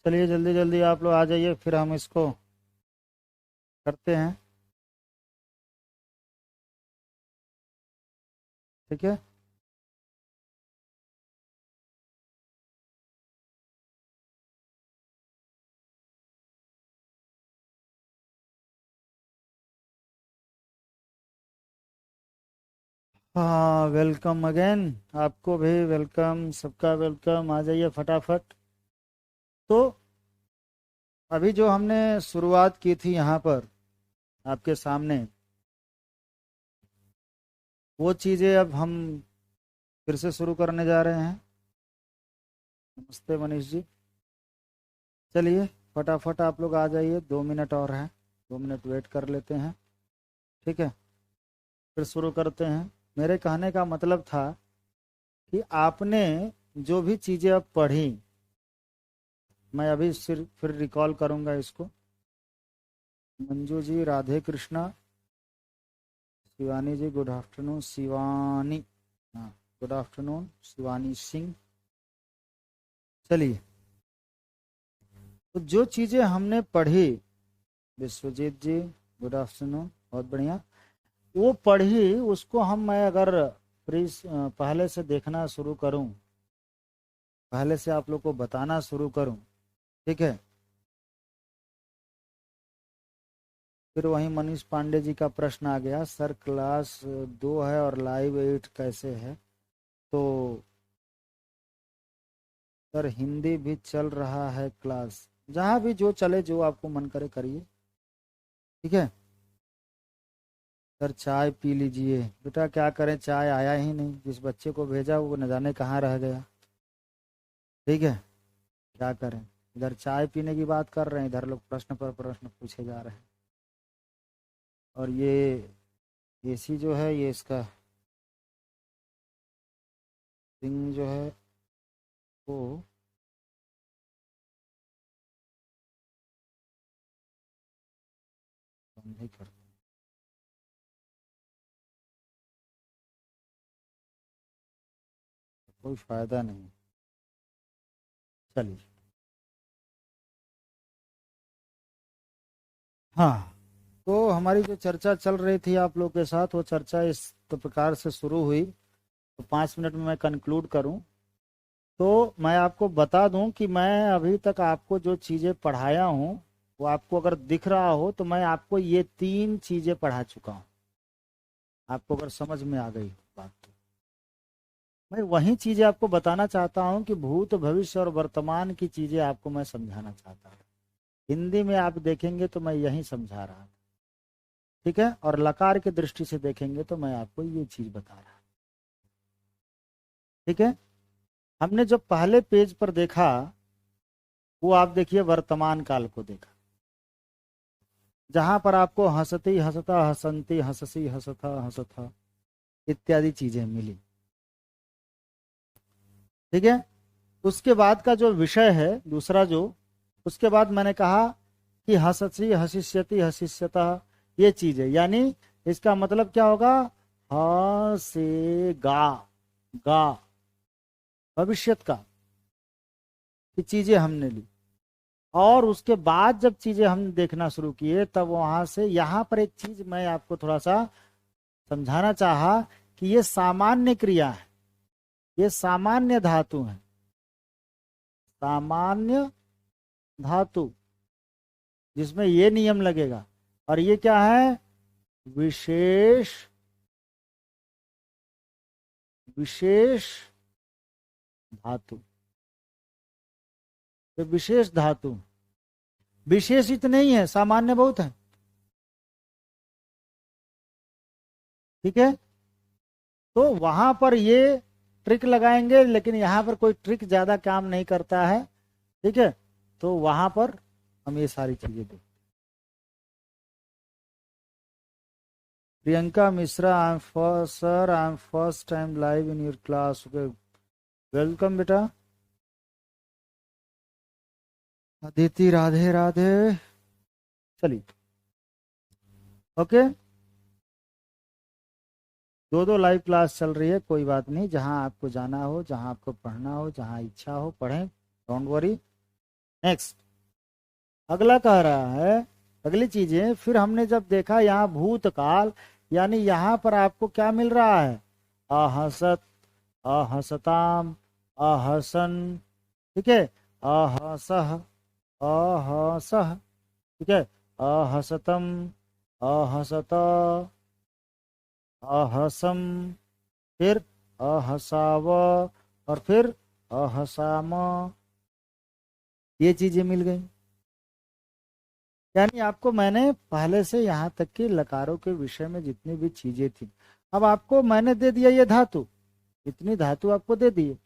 चलिए जल्दी जल्दी आप लोग आ जाइए, फिर हम इसको करते हैं। ठीक है। हाँ, वेलकम अगेन। आपको भी वेलकम, सबका वेलकम। आ जाइए फटाफट। तो अभी जो हमने शुरुआत की थी यहाँ पर आपके सामने, वो चीज़ें अब हम फिर से शुरू करने जा रहे हैं। नमस्ते मनीष जी। चलिए फटाफट आप लोग आ जाइए, 2 मिनट और हैं, 2 मिनट वेट कर लेते हैं। ठीक है, फिर शुरू करते हैं। मेरे कहने का मतलब था कि आपने जो भी चीज़ें अब पढ़ी, मैं अभी फिर रिकॉल करूँगा इसको। मंजू जी, राधे कृष्णा। शिवानी जी गुड आफ्टरनून। शिवानी, हाँ, गुड आफ्टरनून शिवानी सिंह। चलिए, तो जो चीज़ें हमने पढ़ी, विश्वजीत जी गुड आफ्टरनून, बहुत बढ़िया। वो पढ़ी उसको मैं अगर पहले से देखना शुरू करूं, पहले से आप लोग को बताना शुरू करूं, ठीक है। फिर वहीं मनीष पांडे जी का प्रश्न आ गया, सर क्लास 2 है और लाइव 8 कैसे है? तो सर हिंदी भी चल रहा है क्लास, जहाँ भी जो चले, जो आपको मन करे करिए। ठीक है। सर चाय पी लीजिए। बेटा क्या करें, चाय आया ही नहीं, जिस बच्चे को भेजा वो न जाने कहाँ रह गया। ठीक है, क्या करें। इधर चाय पीने की बात कर रहे हैं, इधर लोग प्रश्न पर प्रश्न पूछे जा रहे हैं। और ये एसी जो है, ये इसका सिंग जो है वो बंद ही कर, कोई फायदा नहीं। चलिए, हाँ, तो हमारी जो चर्चा चल रही थी आप लोग के साथ, वो चर्चा इस प्रकार से शुरू हुई। तो 5 मिनट में मैं कंक्लूड करूं, तो मैं आपको बता दूं कि मैं अभी तक आपको जो चीज़ें पढ़ाया हूं, वो आपको अगर दिख रहा हो तो मैं आपको ये 3 चीज़ें पढ़ा चुका हूं। आपको अगर समझ में आ गई बात, तो मैं वही चीज़ें आपको बताना चाहता हूं कि भूत भविष्य और वर्तमान की चीज़ें आपको मैं समझाना चाहता हूं। हिंदी में आप देखेंगे तो मैं यही समझा रहा हूं। ठीक है, और लकार की दृष्टि से देखेंगे तो मैं आपको ये चीज़ बता रहा हूं। ठीक है। हमने जो पहले पेज पर देखा, वो आप देखिए वर्तमान काल को देखा, जहां पर आपको हंसती हंसता हंसंती हंससी हंसथा हंसथा इत्यादि चीजें मिली। ठीक है। उसके बाद का जो विषय है दूसरा, जो उसके बाद मैंने कहा कि हंससी हसिष्यति हसिष्यता, ये चीज है, यानी इसका मतलब क्या होगा, ह से गा भविष्यत का, ये चीजें हमने ली। और उसके बाद जब चीजें हम देखना शुरू किए, तब वहां से यहाँ पर एक चीज मैं आपको थोड़ा सा समझाना चाहा कि ये सामान्य क्रिया है, ये सामान्य धातु है, सामान्य धातु, जिसमें ये नियम लगेगा। और ये क्या है, विशेष, विशेष धातु। तो विशेष धातु, विशेष इतने ही है, सामान्य बहुत है। ठीक है। तो वहां पर ये ट्रिक लगाएंगे, लेकिन यहाँ पर कोई ट्रिक ज्यादा काम नहीं करता है। ठीक है। तो वहां पर हम ये सारी चीजें देखें। Priyanka Mishra, I am first sir, I am first time live in your class. Okay, welcome बेटा। अदिति, राधे राधे। चलिए, ओके। दो दो लाइव क्लास चल रही है, कोई बात नहीं, जहां आपको जाना हो, जहां आपको पढ़ना हो, जहां इच्छा हो पढ़ें, डोंट वरी। नेक्स्ट अगला कह रहा है, अगली चीजें फिर हमने जब देखा यहाँ भूतकाल, यानी यहाँ पर आपको क्या मिल रहा है, आहसत, आहसताम, आहसन, ठीक है, आहसह, आहसह, ठीक है, आहसतम, आहसत, आहसम, फिर आहसाव, और फिर आहसाम, ये चीजें मिल गई। यानी आपको मैंने पहले से यहाँ तक के लकारों के विषय में जितनी भी चीजें थी, अब आपको मैंने दे दिया ये धातु, इतनी धातु आपको दे दिए।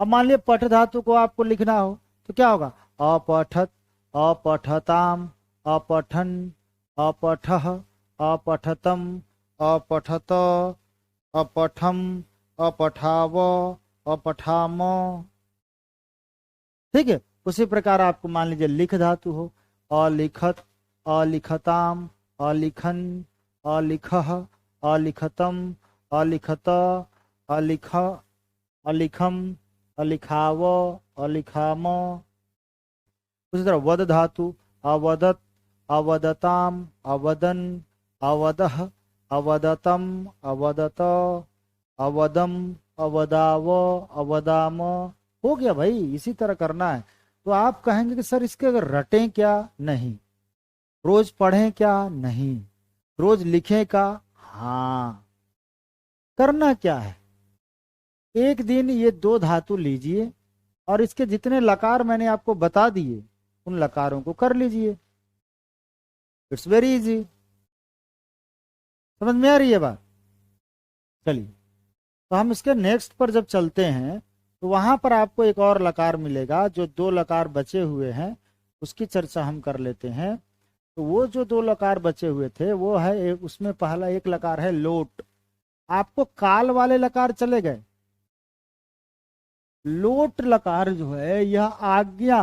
अब मान लिया पठ धातु को आपको लिखना हो तो क्या होगा, अपठत, अपठताम, अपठन, अपठः, अपठतम, अपठत, अपठम, अपठाव, अपठाम, ठीक है। उसी प्रकार आपको मान लीजिए लिख धातु हो, अलिखत, अलिखताम, अलिखन, अलिखः, अलिखतम, अलिखत, अलिख, अलिखम, अलिखाव, अलिखाम। उसी तरह वद धातु, अवदत, अवदताम, अवदन, अवदह, अवदतम, अवदत, अवदम, अवदाव, अवदाम। हो गया भाई, इसी तरह करना है। तो आप कहेंगे कि सर इसके अगर रटें क्या, नहीं। रोज पढ़ें क्या, नहीं। रोज लिखें का, हाँ। करना क्या है, एक दिन ये दो धातु लीजिए और इसके जितने लकार मैंने आपको बता दिए उन लकारों को कर लीजिए। It's very easy. समझ में आ रही है बात? चलिए, तो हम इसके नेक्स्ट पर जब चलते हैं तो वहां पर आपको एक और लकार मिलेगा, जो दो लकार बचे हुए हैं उसकी चर्चा हम कर लेते हैं। तो वो जो दो लकार बचे हुए थे वो है उसमें पहला एक लकार है लोट। आपको काल वाले लकार चले गए, लोट लकार जो है यह आज्ञा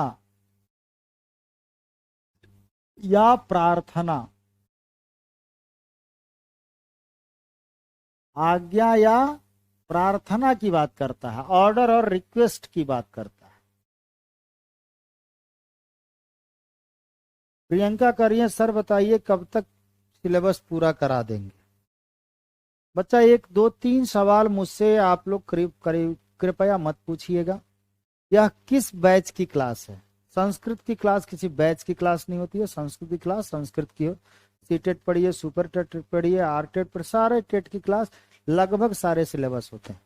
या प्रार्थना, आज्ञा या प्रार्थना की बात करता है, ऑर्डर और रिक्वेस्ट की बात करता है। प्रियंका करिए सर बताइए कब तक सिलेबस पूरा करा देंगे। बच्चा एक दो तीन सवाल मुझसे आप लोग करीब करीब कृपया मत पूछिएगा। यह किस बैच की क्लास है? संस्कृत की क्लास किसी बैच की क्लास नहीं होती है। संस्कृत की क्लास संस्कृत की हो, सीटेट पढ़िए, सुपर टेट पढ़िए, आर टेट पर, सारे टेट की क्लास लगभग सारे सिलेबस होते हैं,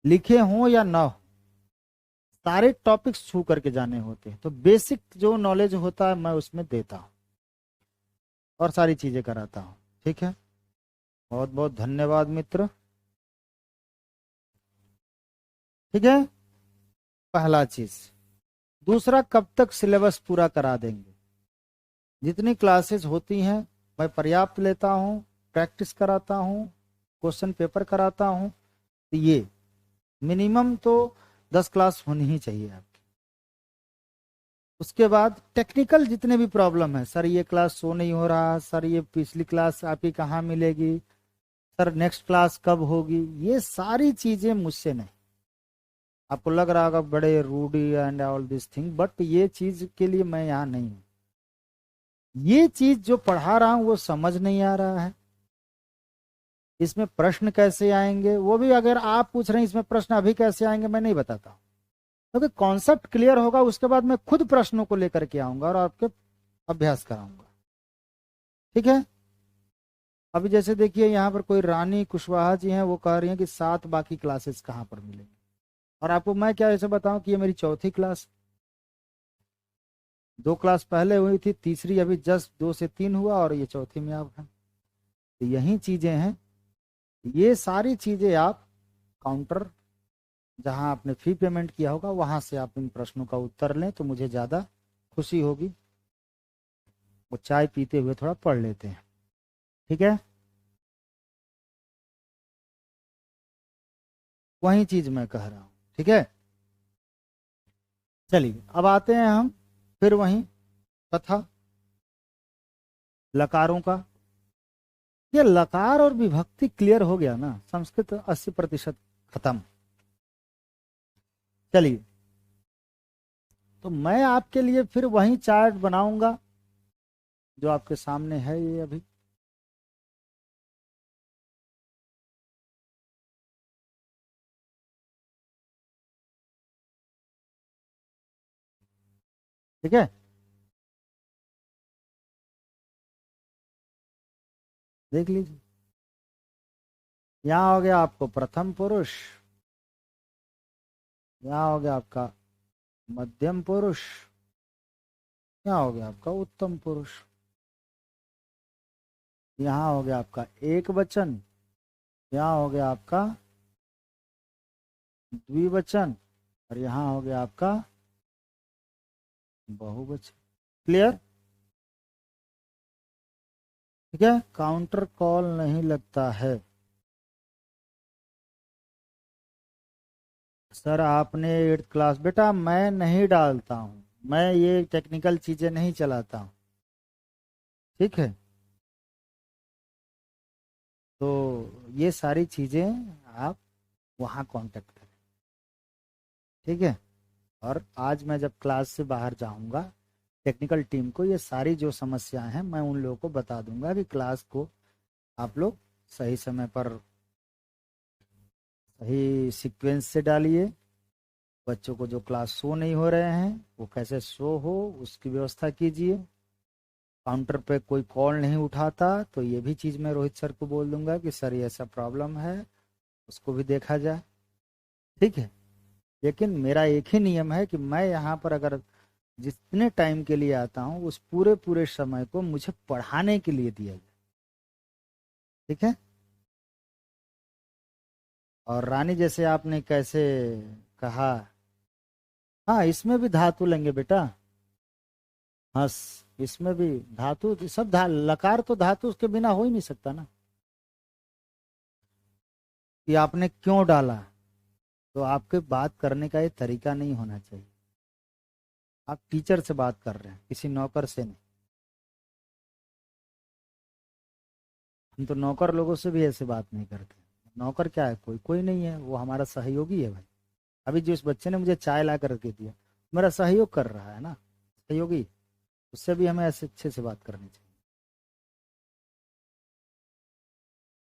लिखे हों या ना हो, सारे टॉपिक्स छू करके जाने होते हैं। तो बेसिक जो नॉलेज होता है मैं उसमें देता हूँ और सारी चीजें कराता हूँ। ठीक है, बहुत बहुत धन्यवाद मित्र। ठीक है, पहला चीज। दूसरा, कब तक सिलेबस पूरा करा देंगे? जितनी क्लासेस होती हैं मैं पर्याप्त लेता हूँ, प्रैक्टिस कराता हूँ, क्वेश्चन पेपर कराता हूँ। तो ये मिनिमम तो 10 क्लास होनी ही चाहिए आपकी। उसके बाद टेक्निकल जितने भी प्रॉब्लम है, सर ये क्लास शो नहीं हो रहा, सर ये पिछली क्लास आपकी कहाँ मिलेगी, सर नेक्स्ट क्लास कब होगी, ये सारी चीजें मुझसे नहीं। आपको लग रहा होगा बड़े rude and all this thing, but ये चीज के लिए मैं यहाँ नहीं हूँ। ये चीज जो पढ़ा रहा हूँ वो समझ नहीं आ रहा है, इसमें प्रश्न कैसे आएंगे वो भी अगर आप पूछ रहे हैं इसमें प्रश्न अभी कैसे आएंगे मैं नहीं बताता, क्योंकि कॉन्सेप्ट क्लियर होगा उसके बाद मैं खुद प्रश्नों को लेकर के आऊंगा और आपके अभ्यास कराऊंगा। ठीक है, अभी जैसे देखिए यहाँ पर कोई रानी कुशवाहा जी हैं, वो कह रही हैं कि 7 बाकी क्लासेस कहाँ पर मिलेंगी, और आपको मैं क्या ऐसे बताऊं कि ये मेरी चौथी क्लास, 2 क्लास पहले हुई थी, तीसरी अभी जस्ट 2 से 3 हुआ और ये चौथी में आप हैं। तो यही चीजें हैं, ये सारी चीजें आप काउंटर जहां आपने फी पेमेंट किया होगा वहां से आप इन प्रश्नों का उत्तर लें तो मुझे ज्यादा खुशी होगी। वो चाय पीते हुए थोड़ा पढ़ लेते हैं। ठीक है, वही चीज मैं कह रहा हूं। ठीक है, चलिए अब आते हैं हम फिर वही कथा लकारों का। ये लकार और विभक्ति क्लियर हो गया ना, संस्कृत 80% खत्म। चलिए तो मैं आपके लिए फिर वही चार्ट बनाऊंगा जो आपके सामने है ये अभी। ठीक है, देख लीजिए। यहाँ हो गया आपको प्रथम पुरुष, यहाँ हो गया आपका मध्यम पुरुष, यहाँ हो गया आपका उत्तम पुरुष, यहाँ हो गया आपका एक वचन, यहाँ हो गया आपका द्विवचन, और यहाँ हो गया आपका बहुवचन। क्लियर? ठीक है, काउंटर कॉल नहीं लगता है। सर आपने 8th क्लास, बेटा मैं नहीं डालता हूँ, मैं ये टेक्निकल चीजें नहीं चलाता हूँ। ठीक है, तो ये सारी चीजें आप वहाँ कांटेक्ट करें। ठीक है, और आज मैं जब क्लास से बाहर जाऊंगा टेक्निकल टीम को ये सारी जो समस्याएं हैं मैं उन लोगों को बता दूंगा कि क्लास को आप लोग सही समय पर सही सीक्वेंस से डालिए। बच्चों को जो क्लास शो नहीं हो रहे हैं वो कैसे शो हो उसकी व्यवस्था कीजिए। काउंटर पे कोई कॉल नहीं उठाता तो ये भी चीज़ मैं रोहित सर को बोल दूंगा कि सर ये ऐसा प्रॉब्लम है, उसको भी देखा जाए। ठीक है, लेकिन मेरा एक ही नियम है कि मैं यहाँ पर अगर जितने टाइम के लिए आता हूँ उस पूरे पूरे समय को मुझे पढ़ाने के लिए दिया जाए। ठीक है, और रानी जैसे आपने कैसे कहा, हाँ इसमें भी धातु लेंगे बेटा। हंस, इसमें भी धातु, सब लकार तो धातु उसके बिना हो ही नहीं सकता ना। कि आपने क्यों डाला, तो आपके बात करने का ये तरीका नहीं होना चाहिए। आप टीचर से बात कर रहे हैं, किसी नौकर से नहीं। हम तो नौकर लोगों से भी ऐसे बात नहीं करते। नौकर क्या है, कोई कोई नहीं है, वो हमारा सहयोगी है भाई। अभी जिस बच्चे ने मुझे चाय ला करके दिया मेरा सहयोग कर रहा है ना, सहयोगी, उससे भी हमें ऐसे अच्छे से बात करनी चाहिए।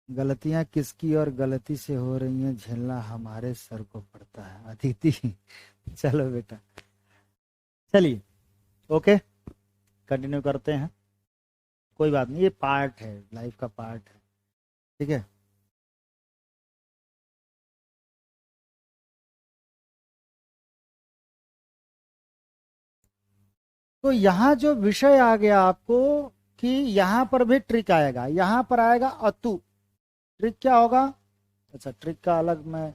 गलतियां किसकी और गलती से हो रही हैं झेलना हमारे सर को पड़ता है, अदिति। चलो बेटा, चलिए ओके, कंटिन्यू करते हैं। कोई बात नहीं, ये पार्ट है, लाइफ का पार्ट है। ठीक है, तो यहाँ जो विषय आ गया आपको कि यहाँ पर भी ट्रिक आएगा, यहाँ पर आएगा अतु। ट्रिक क्या होगा? अच्छा, ट्रिक का अलग मैं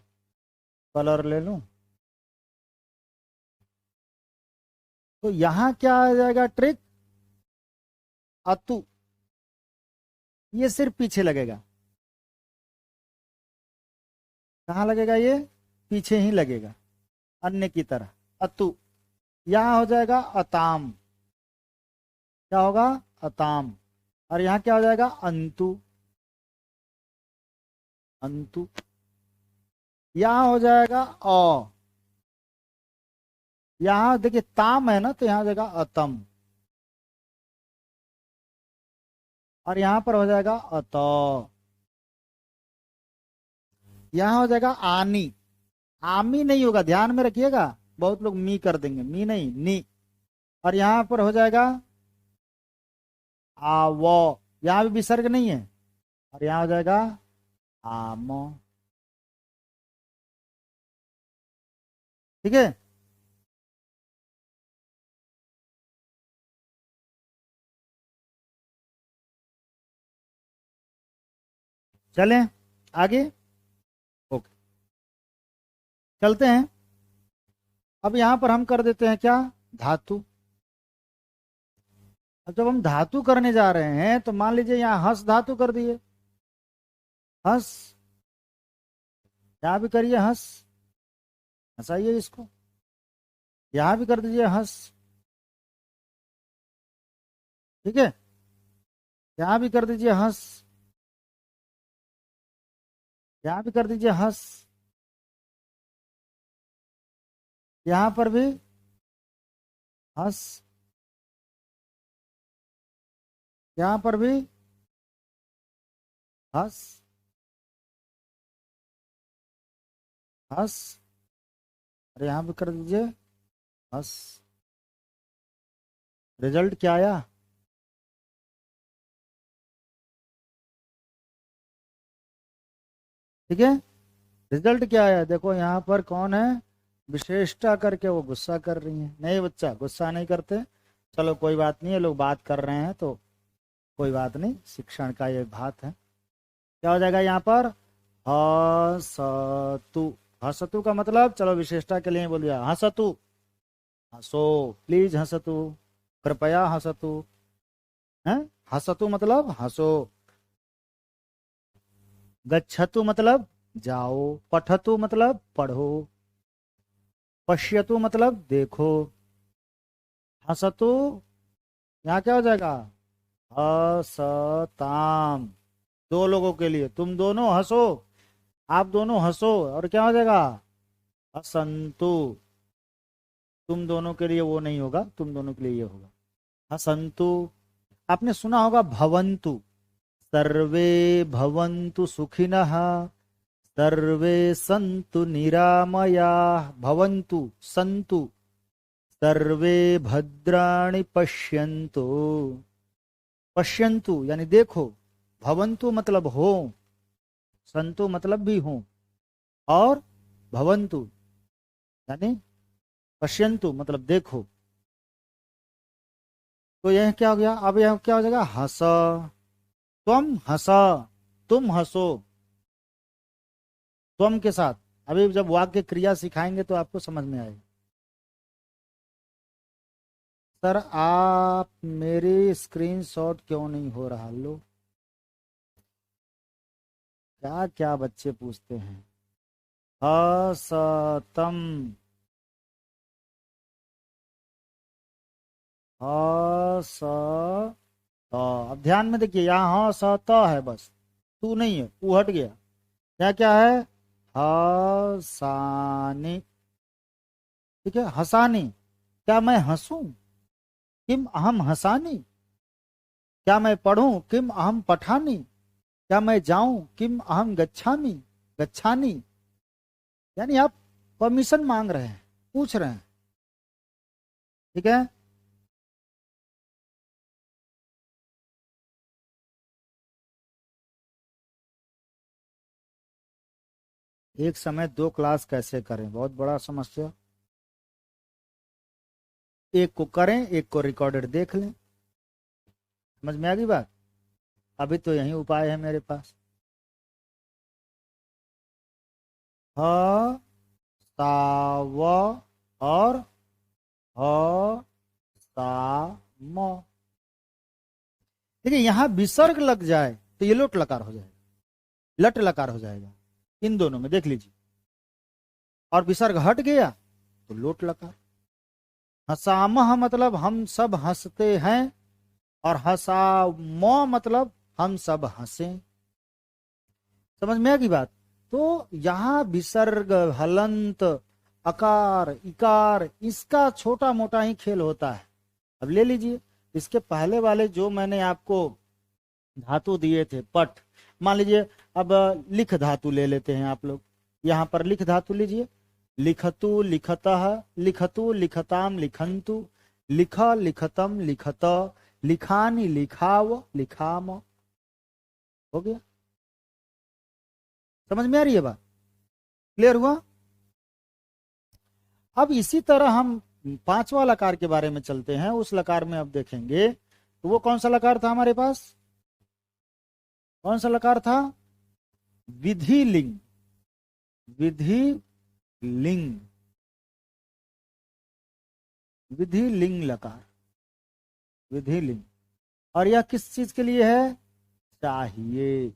कलर ले लूं। तो यहाँ क्या आ जाएगा ट्रिक? अतु, ये सिर्फ पीछे लगेगा। कहाँ लगेगा? ये पीछे ही लगेगा, अन्य की तरह। अतु, यहाँ हो जाएगा अताम। क्या होगा? अताम। और यहाँ क्या हो जाएगा? अंतु। अंतु, यहाँ हो जाएगा अ। यहाँ देखिए ताम है ना, तो यहाँ हो जाएगा अतम। और यहाँ पर हो जाएगा अत। यहाँ हो जाएगा आनी। आमी नहीं होगा, ध्यान में रखिएगा। बहुत लोग मी कर देंगे, मी नहीं, नी। और यहाँ पर हो जाएगा आव। यहाँ भी विसर्ग नहीं है। और यहाँ हो जाएगा आम। ठीक है, चलें आगे। ओके, चलते हैं। अब यहाँ पर हम कर देते हैं क्या? धातु। अब जब हम धातु करने जा रहे हैं तो मान लीजिए यहाँ हंस धातु कर दिए, हंस। यहाँ भी करिए हंस, हंसाइए इसको। यहाँ भी कर दीजिए हंस। ठीक है, यहाँ भी कर दीजिए हंस, यहाँ भी कर दीजिए हंस, यहाँ पर भी हस, यहाँ पर भी हस, हस, अरे यहाँ भी कर दीजिए हस। रिजल्ट क्या आया? ठीक है, रिजल्ट क्या आया देखो, यहाँ पर कौन है, विशेषता करके वो गुस्सा कर रही है। नहीं बच्चा, गुस्सा नहीं करते, चलो कोई बात नहीं है, लोग बात कर रहे हैं तो कोई बात नहीं, शिक्षण का ये बात है। क्या हो जाएगा यहाँ पर, हसतु। हसतु का मतलब, चलो विशेषता के लिए बोल दिया, हसतु, हंसो, प्लीज हंसतु, कृपया हंसतु, है, हसतु मतलब हंसो। गच्छतु मतलब जाओ, पठतु मतलब पढ़ो, पश्यतु मतलब देखो, हसतु, यहाँ क्या हो जाएगा, हसताम, दो लोगों के लिए, तुम दोनों हंसो, आप दोनों हंसो, और क्या हो जाएगा, हसंतु, तुम दोनों के लिए वो नहीं होगा, तुम दोनों के लिए ये होगा, हसंतु। आपने सुना होगा भवन्तु, सर्वे भवन्तु सुखिनः, सर्वे सन्तु निरामयाः, भवन्तु सन्तु, सर्वे भद्राणि पश्यन्तु, पश्यन्तु यानी देखो, भवन्तु मतलब हो, संतु मतलब भी हो, और भवन्तु यानी पश्यन्तु मतलब देखो। तो यह क्या हो गया, अब यह क्या हो जाएगा, हस, तुम हंसा, तुम हंसो, तुम के साथ। अभी जब वाक्य क्रिया सिखाएंगे तो आपको समझ में आएगा। सर आप मेरी स्क्रीनशॉट क्यों नहीं हो रहा, लो क्या क्या बच्चे पूछते हैं। हसतम, हस, अब ध्यान में देखिए, यहाँ ह स त है बस, तू नहीं है, तू हट गया। क्या क्या है, हसानी, ठीक है, हसानी, क्या मैं हंसूं, किम अहम हसानी, क्या मैं पढ़ूं, किम अहम पठानी, क्या मैं जाऊं, किम अहम गच्छामी, गच्छानी, यानी आप परमिशन मांग रहे हैं, पूछ रहे हैं, ठीक है। एक समय दो क्लास कैसे करें, बहुत बड़ा समस्या। एक को करें, एक को रिकॉर्डेड देख लें, समझ में आ गई बात। अभी तो यही उपाय है मेरे पास, ह साव और ह सा म। देखिए यहाँ विसर्ग लग जाए तो ये लोट लकार हो जाएगा, लट लकार हो जाएगा, इन दोनों में देख लीजिए, और विसर्ग हट गया तो लोट लकार। हसामह मतलब हम सब हंसते हैं, और हसाम मतलब हम सब हंसे, समझ में आ गई बात। तो यहाँ विसर्ग, हलंत, अकार, इकार, इसका छोटा मोटा ही खेल होता है। अब ले लीजिए, इसके पहले वाले जो मैंने आपको धातु दिए थे, पट, मान लीजिए, अब लिख धातु ले लेते हैं आप लोग, यहाँ पर लिख धातु लीजिए, लिखतु लिखतः, लिखतु लिखताम लिखंतु, लिख लिखतम लिखत, लिखानी लिखाव लिखाम, हो गया। समझ में आ रही है बात, क्लियर हुआ। अब इसी तरह हम पांचवा लकार के बारे में चलते हैं, उस लकार में अब देखेंगे तो वो कौन सा लकार था हमारे पास, कौन सा लकार था, विधि लिंग, विधि लिंग, विधि लिंग लकार, विधि लिंग। और यह किस चीज के लिए है, चाहिए,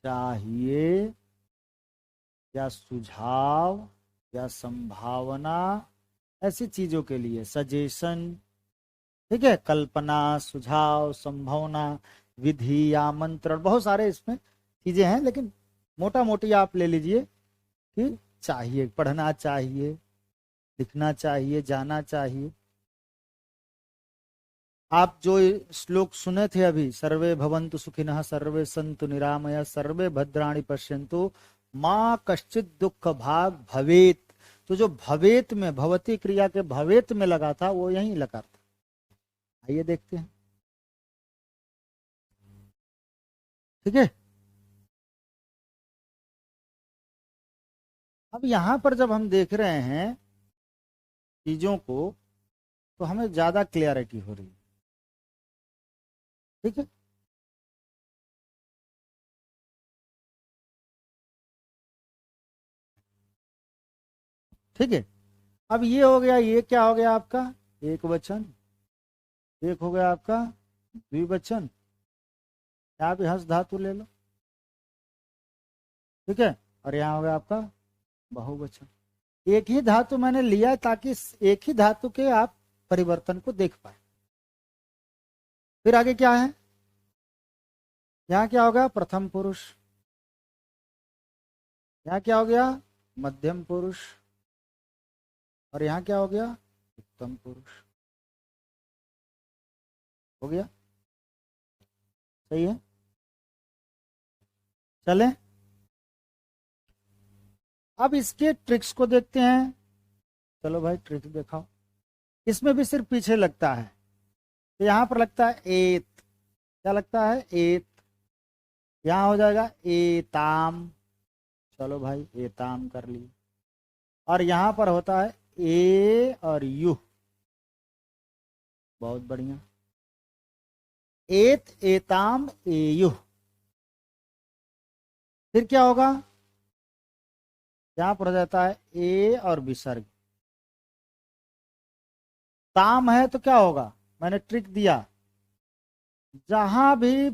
चाहिए, या सुझाव, या संभावना, ऐसी चीजों के लिए, सजेशन, ठीक है, कल्पना, सुझाव, संभावना, विधि, आमंत्रण, बहुत सारे इसमें चीजें हैं, लेकिन मोटा मोटी आप ले लीजिए कि चाहिए, पढ़ना चाहिए, लिखना चाहिए, जाना चाहिए। आप जो श्लोक सुने थे अभी, सर्वे भवन्तु सुखिनः सर्वे सन्तु निरामया सर्वे भद्राणि पश्यन्तु माँ कश्चित दुख भाग भवेत, तो जो भवेत में, भवती क्रिया के भवेत में लगा था वो यहीं लगा था। आइए देखते हैं। ठीक है, अब यहां पर जब हम देख रहे हैं चीजों को तो हमें ज्यादा क्लियरिटी हो रही है। ठीक है, ठीक है। अब ये हो गया, ये क्या हो गया आपका एक वचन, एक हो गया आपका द्विवचन। यहाँ भी हंस धातु ले लो। ठीक है, और यहाँ हो गया आपका बहुवचन। एक ही धातु मैंने लिया ताकि एक ही धातु के आप परिवर्तन को देख पाए। फिर आगे क्या है, यहाँ क्या होगा प्रथम पुरुष, यहाँ क्या हो गया मध्यम पुरुष, और यहाँ क्या हो गया उत्तम पुरुष। हो गया, सही है। चले अब इसके ट्रिक्स को देखते हैं। चलो भाई ट्रिक्स दिखाओ। इसमें भी सिर्फ पीछे लगता है, तो यहां पर लगता है एत, क्या लगता है एत, यहां हो जाएगा एताम। चलो भाई एताम कर लिए। और यहां पर होता है ए और यू, बहुत बढ़िया, एत एताम एयु। फिर क्या होगा, यहां पर हो जाता है ए और विसर्ग। ताम है तो क्या होगा, मैंने ट्रिक दिया, जहां भी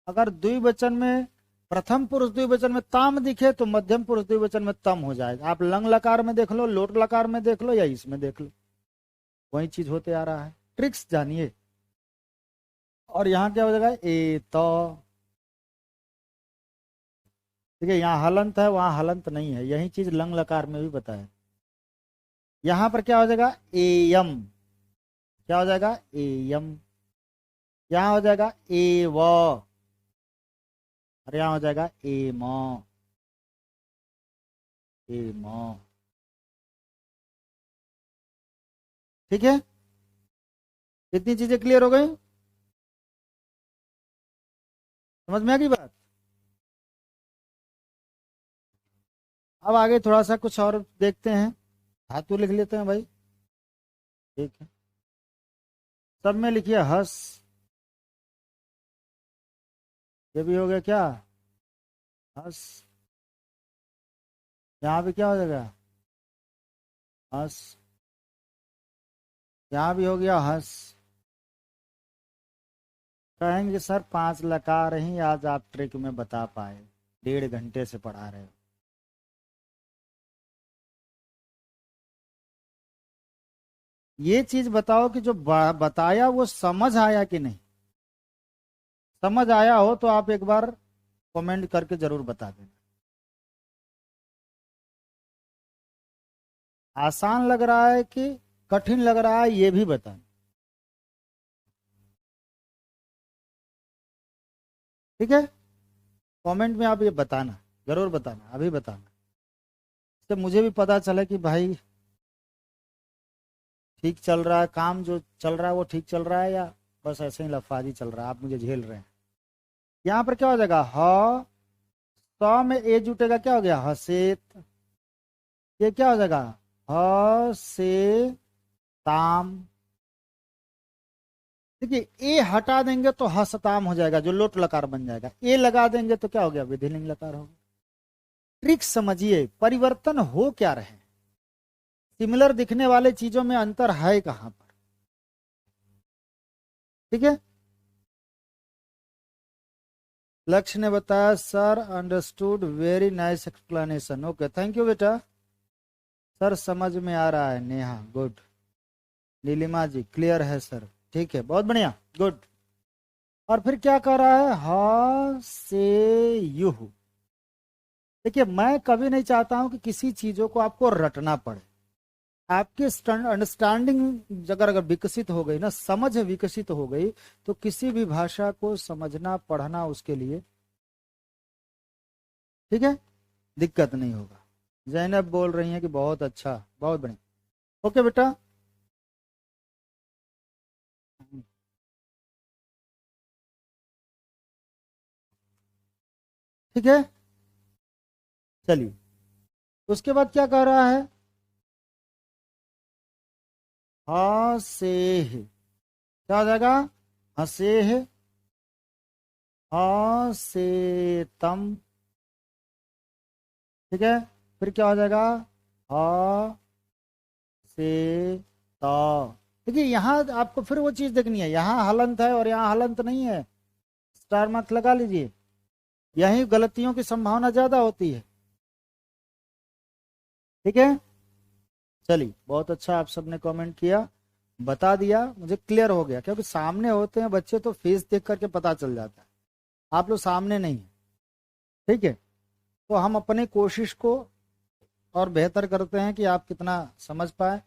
अगर द्विवचन में प्रथम पुरुष द्विवचन में ताम दिखे तो मध्यम पुरुष द्विवचन में तम हो जाएगा। आप लंग लकार में देख लो, लोट लकार में देख लो, या इसमें देख लो, वही चीज होते आ रहा है। ट्रिक्स जानिए। और यहाँ क्या हो जाएगा ए तो, ठीक है, यहाँ हलंत है वहां हलंत नहीं है, यही चीज लंग लकार में भी बताया। यहां पर क्या हो जाएगा एयम, क्या हो जाएगा एयम। यहां हो जाएगा ए व, और यहां हो जाएगा ए म, ए म। ठीक है, कितनी चीजें क्लियर हो गई, समझ में आ गई बात। अब आगे थोड़ा सा कुछ और देखते हैं, धातु लिख लेते हैं भाई। ठीक है, सब में लिखिए हस, ये भी हो गया क्या हस। यहाँ भी क्या हो जाएगा हस, यहाँ भी हो गया हस। कहेंगे सर 5 लकार ही आज आप ट्रिक में बता पाए, 1.5 घंटे से पढ़ा रहे हो। ये चीज बताओ कि जो बताया वो समझ आया कि नहीं। समझ आया हो तो आप एक बार कमेंट करके जरूर बता देना। आसान लग रहा है कि कठिन लग रहा है ये भी बताना। ठीक है, कमेंट में आप ये बताना, जरूर बताना, अभी बताना, इससे मुझे भी पता चले कि भाई ठीक चल रहा है, काम जो चल रहा है वो ठीक चल रहा है, या बस ऐसे ही लफाजी चल रहा है, आप मुझे झेल रहे हैं। यहाँ पर क्या हो जाएगा ह, सौ में ए जुटेगा, क्या हो गया हसेत। ये क्या हो जाएगा ह से ताम। देखिए ए हटा देंगे तो हसताम हो जाएगा, जो लोट लकार बन जाएगा। ए लगा देंगे तो क्या हो गया विधिलिंग लकार हो गया। ट्रिक समझिए, परिवर्तन हो क्या रहे, सिमिलर दिखने वाले चीजों में अंतर है कहां पर। ठीक है, लक्ष्य ने बताया sir understood, very nice explanation. Okay thank you बेटा, सर समझ में आ रहा है। नेहा गुड, नीलिमा जी क्लियर है सर, ठीक है बहुत बढ़िया गुड। और फिर क्या कर रहा है ह से युह। देखिए मैं कभी नहीं चाहता हूं कि किसी चीजों को आपको रटना पड़े, आपकी अंडरस्टैंडिंग अगर विकसित हो गई ना, समझ विकसित हो गई, तो किसी भी भाषा को समझना पढ़ना उसके लिए, ठीक है, दिक्कत नहीं होगा। जैनब बोल रही हैं कि बहुत अच्छा, बहुत बढ़िया। ओके बेटा। ठीक है, चलिए। उसके बाद क्या कह रहा है? हसेह, क्या हो जाएगा? हसेह, हसेतम। ठीक है, फिर क्या हो जाएगा? ह से त। देखिए यहाँ आपको फिर वो चीज देखनी है, यहाँ हलंत है और यहाँ हलंत नहीं है, स्टार मार्क लगा लीजिए। यही गलतियों की संभावना ज्यादा होती है। ठीक है, चलिए, बहुत अच्छा आप सबने कमेंट किया, बता दिया, मुझे क्लियर हो गया। क्योंकि सामने होते हैं बच्चे तो फेस देख करके पता चल जाता है, आप लोग सामने नहीं है। ठीक है, तो हम अपनी कोशिश को और बेहतर करते हैं कि आप कितना समझ पाए।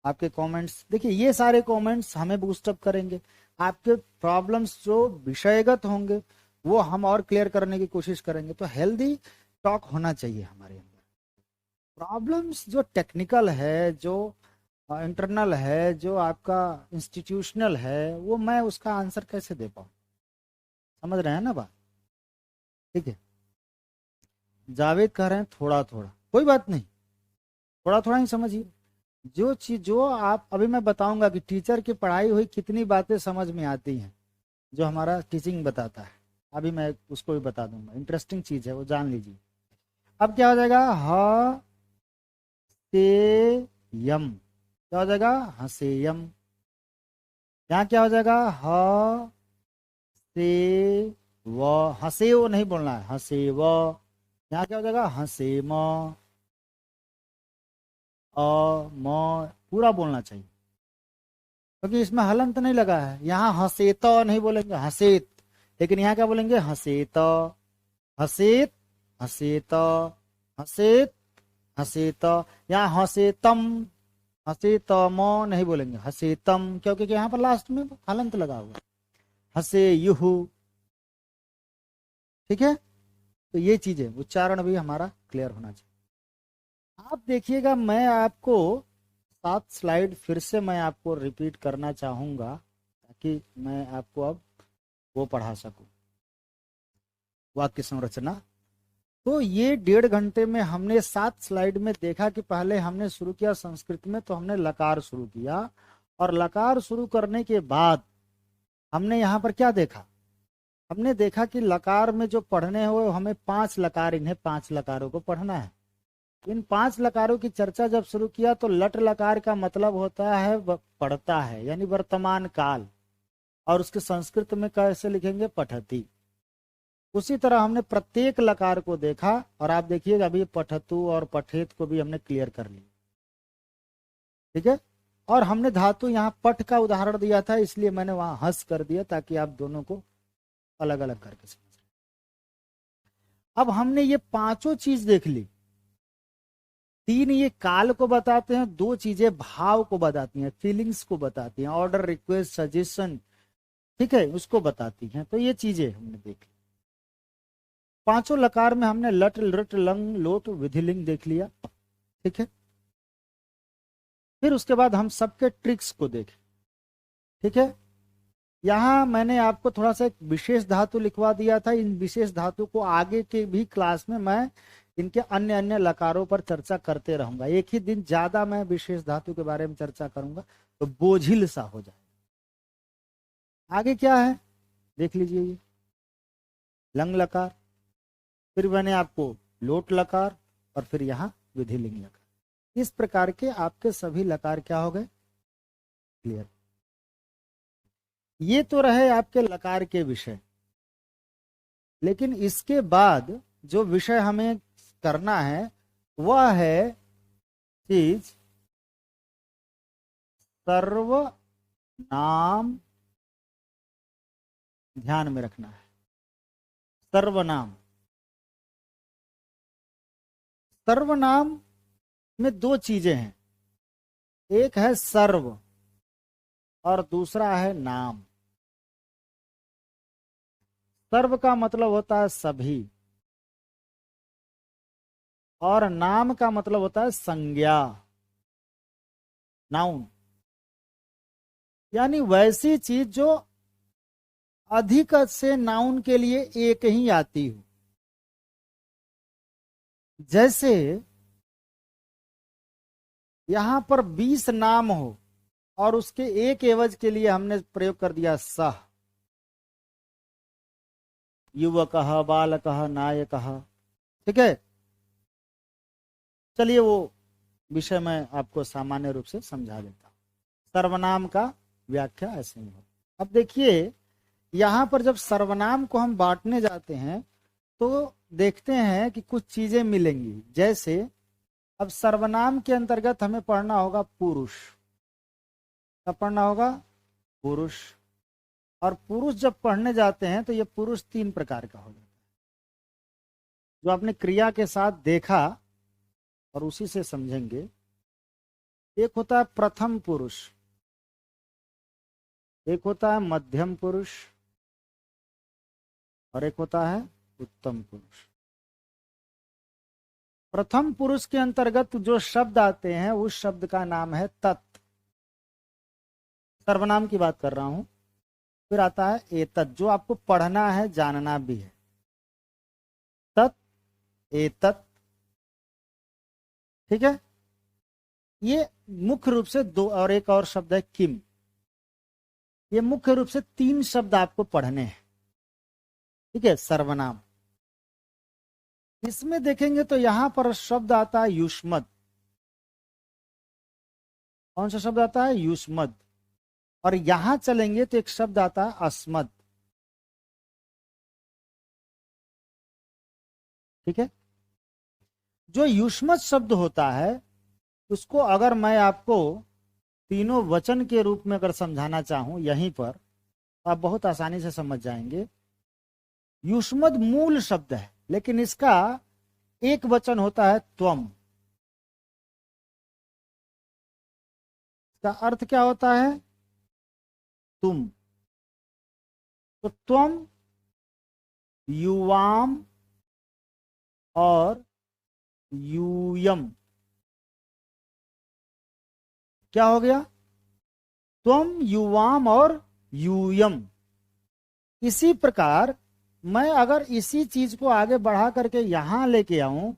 आपके कमेंट्स देखिए, ये सारे कमेंट्स हमें बूस्टअप करेंगे। आपके प्रॉब्लम्स जो विषयगत होंगे वो हम और क्लियर करने की कोशिश करेंगे। तो हेल्दी टॉक होना चाहिए हमारे अंदर। प्रॉब्लम्स जो टेक्निकल है, जो इंटरनल है, जो आपका इंस्टीट्यूशनल है, वो मैं उसका आंसर कैसे दे पाऊँ? समझ रहे हैं ना बात? ठीक है, जावेद कह रहे हैं थोड़ा थोड़ा, कोई बात नहीं, थोड़ा थोड़ा ही समझिए। जो चीज जो आप अभी मैं बताऊंगा कि टीचर की पढ़ाई हुई कितनी बातें समझ में आती हैं, जो हमारा टीचिंग बताता है, अभी मैं उसको भी बता दूंगा। इंटरेस्टिंग चीज है, वो जान लीजिए। अब क्या हो जाएगा? ह से यम, क्या हो जाएगा? हसेयम। यहाँ क्या हो जाएगा? ह से व, हसे वो नहीं बोलना है, हसे व। यहाँ क्या हो जाएगा? हसे म, अ म, पूरा बोलना चाहिए, क्योंकि इसमें हलंत नहीं लगा है। यहाँ हसेत नहीं बोलेंगे, हसेत। लेकिन यहाँ क्या बोलेंगे? हसेत, हसेत, हसेत, हसेत, हसेत। यहाँ हसेतम, हसेतम नहीं बोलेंगे, हसेतम, क्योंकि यहाँ पर लास्ट में हलंत लगा हुआ है। हसे युहु। ठीक है, तो ये चीजें उच्चारण भी हमारा क्लियर होना चाहिए। आप देखिएगा, मैं आपको 7 स्लाइड फिर से मैं आपको रिपीट करना चाहूंगा, ताकि मैं आपको अब वो पढ़ा सकूं, वाक्य संरचना। तो ये 1.5 घंटे में हमने 7 स्लाइड में देखा कि पहले हमने शुरू किया संस्कृत में, तो हमने लकार शुरू किया, और लकार शुरू करने के बाद हमने यहाँ पर क्या देखा? हमने देखा कि लकार में जो पढ़ने हुए हमें 5 लकार, इन्हें 5 लकारों को पढ़ना है। इन 5 लकारों की चर्चा जब शुरू किया तो लट लकार का मतलब होता है पढ़ता है, यानी वर्तमान काल, और उसके संस्कृत में कैसे लिखेंगे? पठती। उसी तरह हमने प्रत्येक लकार को देखा, और आप देखिएगा अभी पठतु और पठेत को भी हमने क्लियर कर लिया। ठीक है, और हमने धातु यहाँ पठ का उदाहरण दिया था, इसलिए मैंने वहां हंस कर दिया, ताकि आप दोनों को अलग अलग करके समझ। अब हमने ये पांचों चीज देख ली। 3 ये काल को बताते हैं, 2 चीजें भाव को बताती हैं, फीलिंग्स को बताती हैं, ऑर्डर, रिक्वेस्ट, सजेशन, ठीक है, उसको बताती हैं। तो ये चीजें हमने देख ली। पांचों लकार में हमने लट, लृट, लंग, लोट, विधिलिंग देख लिया। ठीक है, फिर उसके बाद हम सबके ट्रिक्स को देखें। ठीक है, यहाँ मैंने आपको थोड़ा सा एक विशेष धातु लिखवा दिया था। इन विशेष धातु को आगे के भी क्लास में मैं इनके अन्य अन्य लकारों पर चर्चा करते रहूंगा। एक ही दिन ज्यादा मैं विशेष धातु के बारे में चर्चा करूंगा तो बोझिल सा हो जाए। आगे क्या है देख लीजिए, ये लंग लकार, फिर मैंने आपको लोट लकार, और फिर यहाँ विधिलिंग लकार। इस प्रकार के आपके सभी लकार क्या हो गए? क्लियर। ये तो रहे आपके लकार के विषय, लेकिन इसके बाद जो विषय हमें करना है वह है चीज सर्वनाम। ध्यान में रखना है, सर्वनाम। सर्वनाम में 2 चीजें हैं। एक है सर्व और दूसरा है नाम। सर्व का मतलब होता है सभी, और नाम का मतलब होता है संज्ञा, नाउन। यानी वैसी चीज जो अधिक से नाउन के लिए एक ही आती हो। जैसे यहां पर 20 नाम हो और उसके एक एवज के लिए हमने प्रयोग कर दिया सह, युवक, बालक, नायक। ठीक है, चलिए वो विषय मैं आपको सामान्य रूप से समझा देता हूं। सर्वनाम का व्याख्या ऐसे ही हो। अब देखिए, यहां पर जब सर्वनाम को हम बांटने जाते हैं तो देखते हैं कि कुछ चीजें मिलेंगी। जैसे अब सर्वनाम के अंतर्गत हमें पढ़ना होगा पुरुष। क्या पढ़ना होगा? पुरुष। और पुरुष जब पढ़ने जाते हैं तो ये पुरुष 3 प्रकार का हो जाता है, जो आपने क्रिया के साथ देखा और उसी से समझेंगे। एक होता है प्रथम पुरुष, एक होता है मध्यम पुरुष, और एक होता है उत्तम पुरुष। प्रथम पुरुष के अंतर्गत जो शब्द आते हैं उस शब्द का नाम है तत्। सर्वनाम की बात कर रहा हूं। फिर आता है एतत्, जो आपको पढ़ना है, जानना भी है। तत्, एतत्। ठीक है, ये मुख्य रूप से दो, और एक और शब्द है किम। ये मुख्य रूप से 3 शब्द आपको पढ़ने हैं। ठीक है, सर्वनाम। इसमें देखेंगे तो यहां पर शब्द आता है युष्मद। कौन सा शब्द आता है? युष्मद। और यहां चलेंगे तो एक शब्द आता है अस्मद। ठीक है, जो युष्मद शब्द होता है उसको अगर मैं आपको तीनों वचन के रूप में अगर समझाना चाहूं यहीं पर, तो आप बहुत आसानी से समझ जाएंगे। युष्मद मूल शब्द है, लेकिन इसका एक वचन होता है त्वम। इसका अर्थ क्या होता है? तुम। तो त्वम, युवाम और यूयम। क्या हो गया? त्वम, युवाम और यूयम। इसी प्रकार मैं अगर इसी चीज को आगे बढ़ा करके यहां लेके आऊं,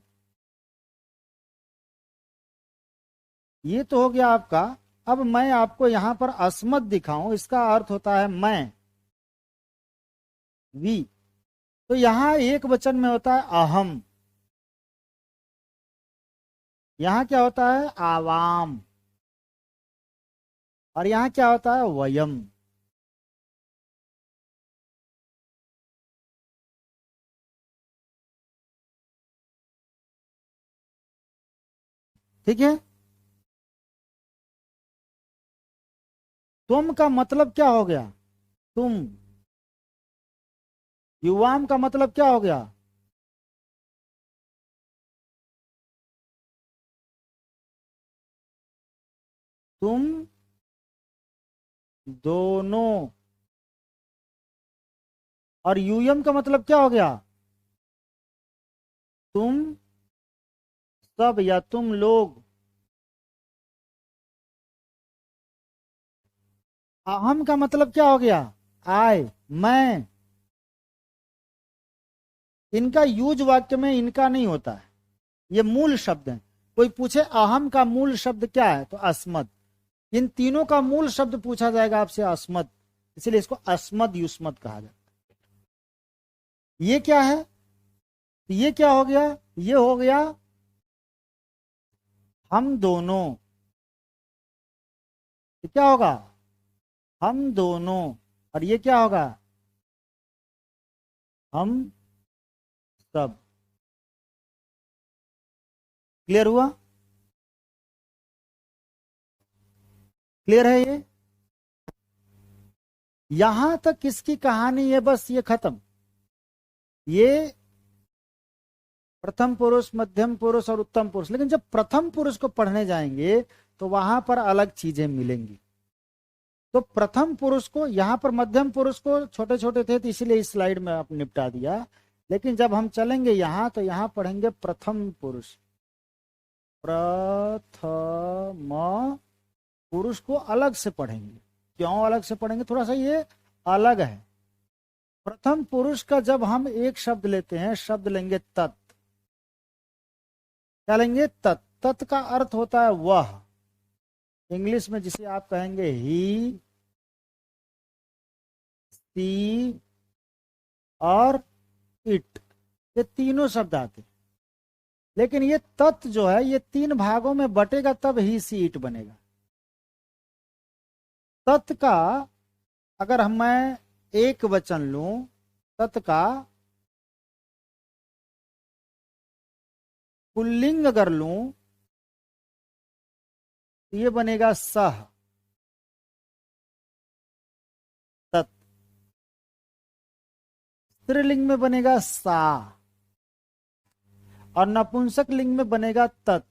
ये तो हो गया आपका। अब मैं आपको यहां पर अस्मद दिखाऊं, इसका अर्थ होता है मैं, वी। तो यहां एक वचन में होता है अहम, यहां क्या होता है? आवाम। और यहां क्या होता है? वयम। ठीक है, तुम का मतलब क्या हो गया? तुम। युवाम का मतलब क्या हो गया? तुम दोनों। और यूयम का मतलब क्या हो गया? तुम सब या तुम लोग। अहम का मतलब क्या हो गया? आय, मैं। इनका यूज वाक्य में इनका नहीं होता है, ये मूल शब्द है। कोई पूछे अहम का मूल शब्द क्या है, तो अस्मद। इन तीनों का मूल शब्द पूछा जाएगा आपसे, अस्मद। इसलिए इसको अस्मद युष्मद कहा जाता है। ये क्या है? ये क्या हो गया? ये हो गया हम दोनों। ये क्या होगा? हम दोनों। और ये क्या होगा? हम सब। क्लियर हुआ? क्लियर है ये? यहां तक किसकी कहानी है? बस ये खत्म। ये प्रथम पुरुष, मध्यम पुरुष और उत्तम पुरुष। लेकिन जब प्रथम पुरुष को पढ़ने जाएंगे तो वहां पर अलग चीजें मिलेंगी। तो प्रथम पुरुष को, यहां पर मध्यम पुरुष को छोटे छोटे थे तो इसीलिए इस स्लाइड में आप निपटा दिया, लेकिन जब हम चलेंगे यहां तो यहां पढ़ेंगे प्रथम पुरुष। प्रथम पुरुष को अलग से पढ़ेंगे। क्यों अलग से पढ़ेंगे? थोड़ा सा ये अलग है। प्रथम पुरुष का जब हम एक शब्द लेते हैं, शब्द लेंगे तत्। क्या लेंगे? तत्। तत् का अर्थ होता है वह। इंग्लिश में जिसे आप कहेंगे ही, सी और इट, ये तीनों शब्द आते हैं। लेकिन ये तत् जो है ये तीन भागों में बटेगा तब ही सी इट बनेगा। तत् का अगर मैं एक वचन लूं, तत् का पुल्लिंग अगर लूं तो ये बनेगा सह। तत्। स्त्रीलिंग में बनेगा सा और नपुंसक लिंग में बनेगा तत्।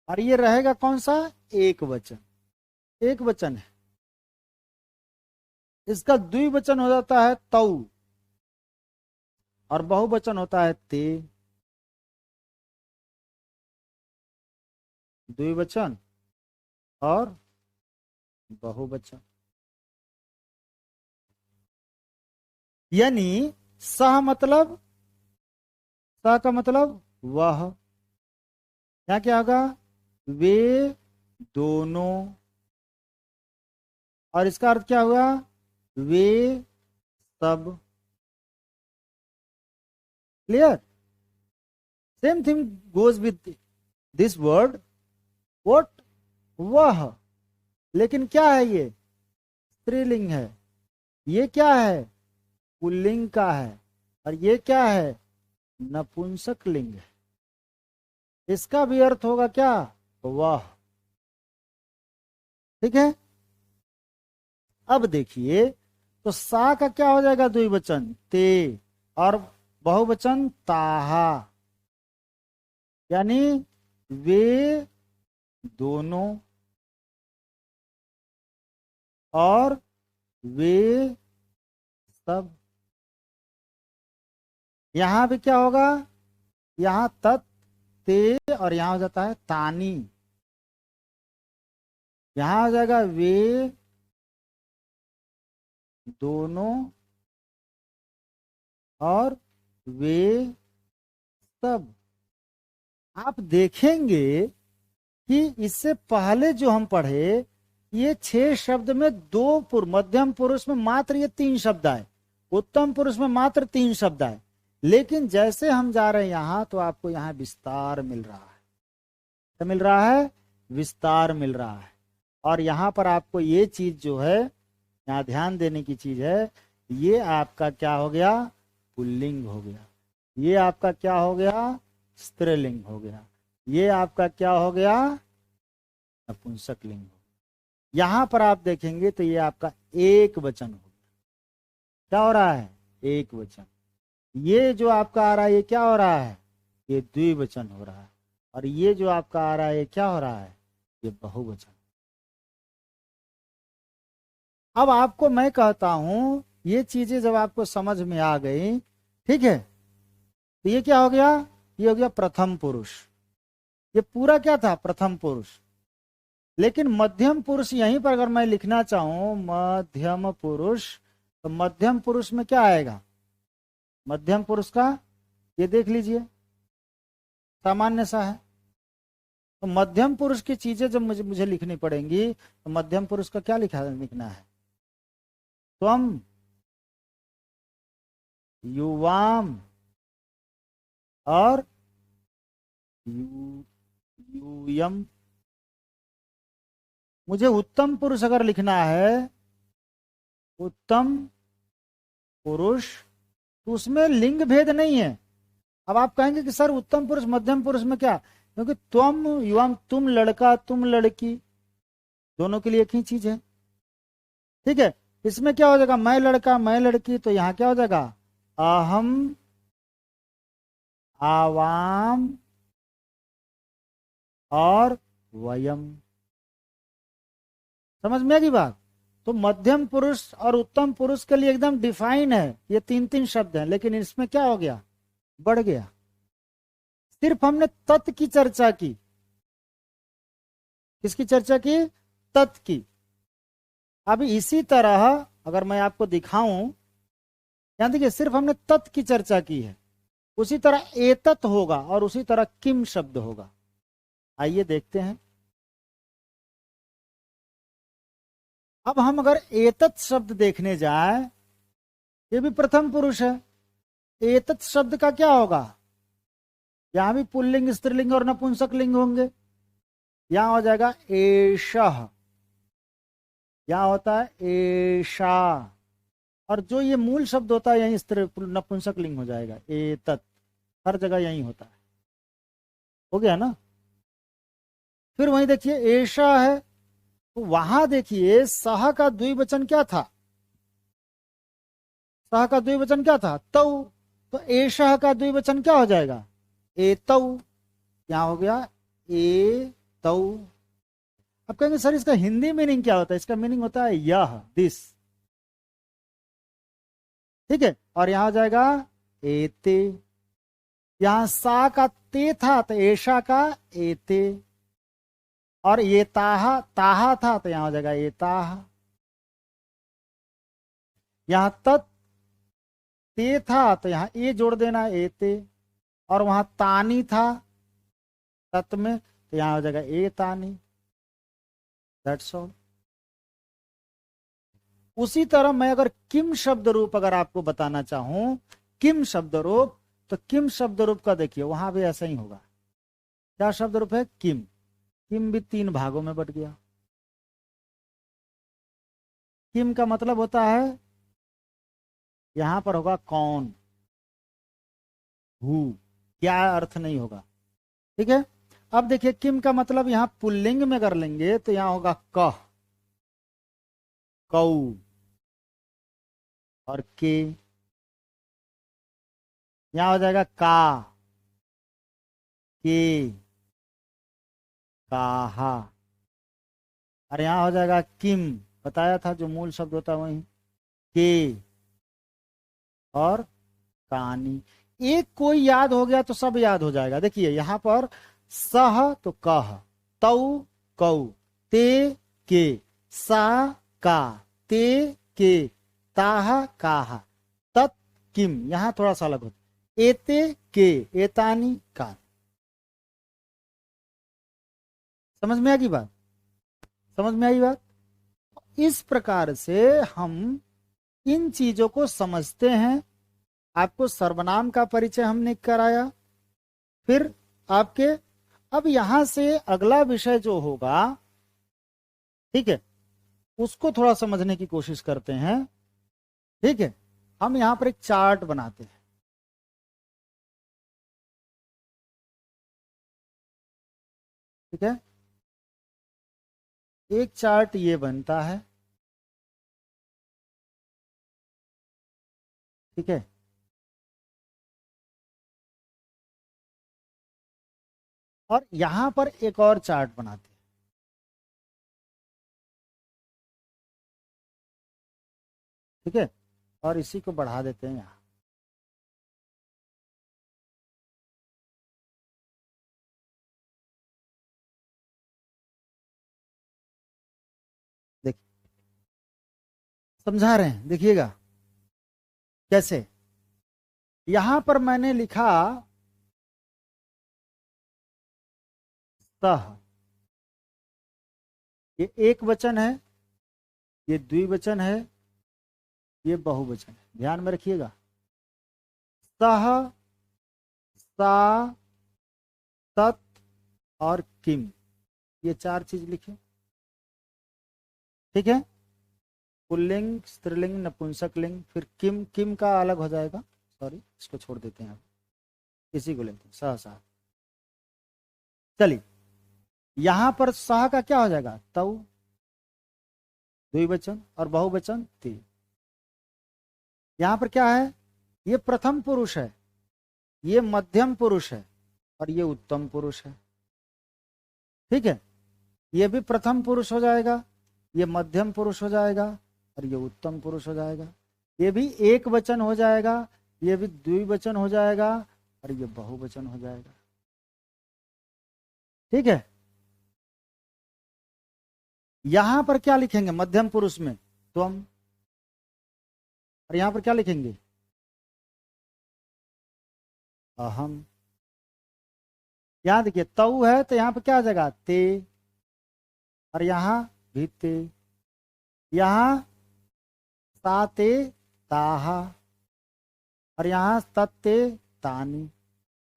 और ये रहेगा कौन सा? एक वचन। एक वचन है। इसका द्विवचन हो जाता है तौ और बहुवचन होता है ते। द्विवचन और बहुवचन। यानी सह मतलब, सह का मतलब वह। यहां क्या होगा? वे दोनों। और इसका अर्थ क्या हुआ? वे सब। Clear? Same thing goes with this word what, वह। लेकिन क्या है? ये स्त्रीलिंग है। ये क्या है? पुल्लिंग का है। और ये क्या है? नपुंसक लिंग है। इसका भी अर्थ होगा क्या? वह। ठीक है। अब देखिए, तो सा का क्या हो जाएगा? द्विवचन ते और बहुवचन ताहा। यानी वे दोनों और वे सब। यहां भी क्या होगा? यहां तत् ते और यहां हो जाता है तानी। यहां हो जाएगा वे दोनों और वे सब। आप देखेंगे कि इससे पहले जो हम पढ़े ये 6 शब्द में मध्यम पुरुष में मात्र ये 3 शब्द आए, उत्तम पुरुष में मात्र 3 शब्द आए। लेकिन जैसे हम जा रहे हैं यहां तो आपको यहां विस्तार मिल रहा है। क्या मिल रहा है? विस्तार मिल रहा है। और यहां पर आपको ये चीज जो है, यहां ध्यान देने की चीज है, ये आपका क्या हो गया? पुल्लिंग हो गया। ये आपका क्या हो गया? स्त्रीलिंग हो गया। ये आपका क्या हो गया? नपुंसक लिंग हो गया। यहां पर आप देखेंगे तो ये आपका एक वचन हो गया। क्या हो रहा है? एक वचन। ये जो आपका आ रहा है ये क्या हो रहा है? ये द्विवचन हो रहा है। और ये जो आपका आ रहा है ये क्या हो रहा है? ये बहुवचन। अब आपको मैं कहता हूं, ये चीजें जब आपको समझ में आ गई, ठीक है, तो ये क्या हो गया? ये हो गया प्रथम पुरुष। ये पूरा क्या था? प्रथम पुरुष। लेकिन मध्यम पुरुष यहीं पर अगर मैं लिखना चाहूं मध्यम पुरुष, तो मध्यम पुरुष में क्या आएगा? मध्यम पुरुष का ये देख लीजिए, सामान्य सा है। तो मध्यम पुरुष की चीजें जब मुझे लिखनी पड़ेंगी तो मध्यम पुरुष का क्या लिखना है? त्वम, युवाम और यूयम। मुझे उत्तम पुरुष अगर लिखना है, उत्तम पुरुष, तो उसमें लिंग भेद नहीं है। अब आप कहेंगे कि सर उत्तम पुरुष मध्यम पुरुष में क्या? क्योंकि त्वम युवाम, तुम लड़का तुम लड़की, दोनों के लिए एक ही चीज है। ठीक है। इसमें क्या हो जाएगा? मैं लड़का मैं लड़की, तो यहां क्या हो जाएगा? अहम आवाम और वयम। समझ में आगी बात? तो मध्यम पुरुष और उत्तम पुरुष के लिए एकदम डिफाइन है, ये तीन तीन शब्द हैं, लेकिन इसमें क्या हो गया, बढ़ गया। सिर्फ हमने तत् की चर्चा की। किसकी चर्चा की? तत् की। अब इसी तरह अगर मैं आपको दिखाऊं, यहां देखिए सिर्फ हमने तत् की चर्चा की है, उसी तरह एतत् होगा और उसी तरह किम शब्द होगा। आइए देखते हैं। अब हम अगर एतत् शब्द देखने जाए, ये भी प्रथम पुरुष है। एतत् शब्द का क्या होगा? यहां भी पुल्लिंग, स्त्रीलिंग और नपुंसक लिंग होंगे। यहां हो जाएगा एषः, यहां होता है एषा, और जो ये मूल शब्द होता है यही स्त्री नपुंसक लिंग हो जाएगा, एतत्। हर जगह यही होता है। हो गया ना? फिर वहीं देखिए एषा है, तो वहां देखिए सह का द्विवचन क्या था? सह का द्विवचन क्या था? तौ। तो एषः का द्विवचन क्या हो जाएगा? एतौ। क्या हो गया? ए तौ। अब कहेंगे सर इसका हिंदी मीनिंग क्या होता है? इसका मीनिंग होता है यह, दिस। ठीक है, और यहां हो जाएगा एते। यहां सा का ते था तो ऐशा का एते, और ये ताहा ताहा था तो यहां हो जाएगा ये ताहा। यहां तत् ते था तो यहां ए जोड़ देना, एते। और वहां तानी था तत् में, तो यहां हो जाएगा ए तानी। That's all. उसी तरह मैं अगर किम शब्द रूप अगर आपको बताना चाहूं, किम शब्द रूप, तो किम शब्द रूप का देखिए वहां भी ऐसा ही होगा। क्या शब्द रूप है? किम। किम भी तीन भागों में बट गया। किम का मतलब होता है, यहां पर होगा कौन, हु, क्या अर्थ नहीं होगा। ठीक है। अब देखिए किम का मतलब यहां पुल्लिंग में कर लेंगे तो यहां होगा कह, कौ और के। यहां हो जाएगा का, के, काहा। और यहां हो जाएगा किम, बताया था जो मूल शब्द होता है वही, के और कहानी। एक कोई याद हो गया तो सब याद हो जाएगा। देखिए यहां पर सह तो कह, तौ कौ, ते के, सा का, ते के, ताहा काहा, तत् किम। यहां थोड़ा सा अलग होता, एते के, एतानी का। समझ में आ गई बात? समझ में आई बात? इस प्रकार से हम इन चीजों को समझते हैं। आपको सर्वनाम का परिचय हमने कराया। फिर आपके, अब यहां से अगला विषय जो होगा, ठीक है, उसको थोड़ा समझने की कोशिश करते हैं। ठीक है, हम यहां पर एक चार्ट बनाते हैं। ठीक है, एक चार्ट ये बनता है। ठीक है, और यहां पर एक और चार्ट बनाते हैं। ठीक है, और इसी को बढ़ा देते हैं यहां। देखिए, समझा रहे हैं, देखिएगा कैसे। यहां पर मैंने लिखा सह, ये एक वचन है, ये द्विवचन है, ये बहुवचन है। ध्यान में रखिएगा, सह, सा, तत् और किम, ये चार चीज लिखे। ठीक है, पुल्लिंग, स्त्रीलिंग, नपुंसक लिंग। फिर किम, किम का अलग हो जाएगा, सॉरी इसको छोड़ देते हैं, इसी को लेते हैं सह सह। चलिए, यहां पर सह का क्या हो जाएगा? तऊ, द्विवचन, और बहुवचन ती। यहां पर क्या है? ये प्रथम पुरुष है, ये मध्यम पुरुष है और ये उत्तम पुरुष है। ठीक है, ये भी प्रथम पुरुष हो जाएगा, ये मध्यम पुरुष हो जाएगा और ये उत्तम पुरुष हो जाएगा। ये भी एक वचन हो जाएगा, ये भी द्विवचन हो जाएगा और ये बहुवचन हो जाएगा। ठीक है, यहां पर क्या लिखेंगे मध्यम पुरुष में? त्वम। और यहां पर क्या लिखेंगे? अहम। यहां देखिए तऊ है तो यहां पर क्या आ जाएगा? ते। और यहां भी ते। यहां साते ताहा और यहां तत्ते तानी।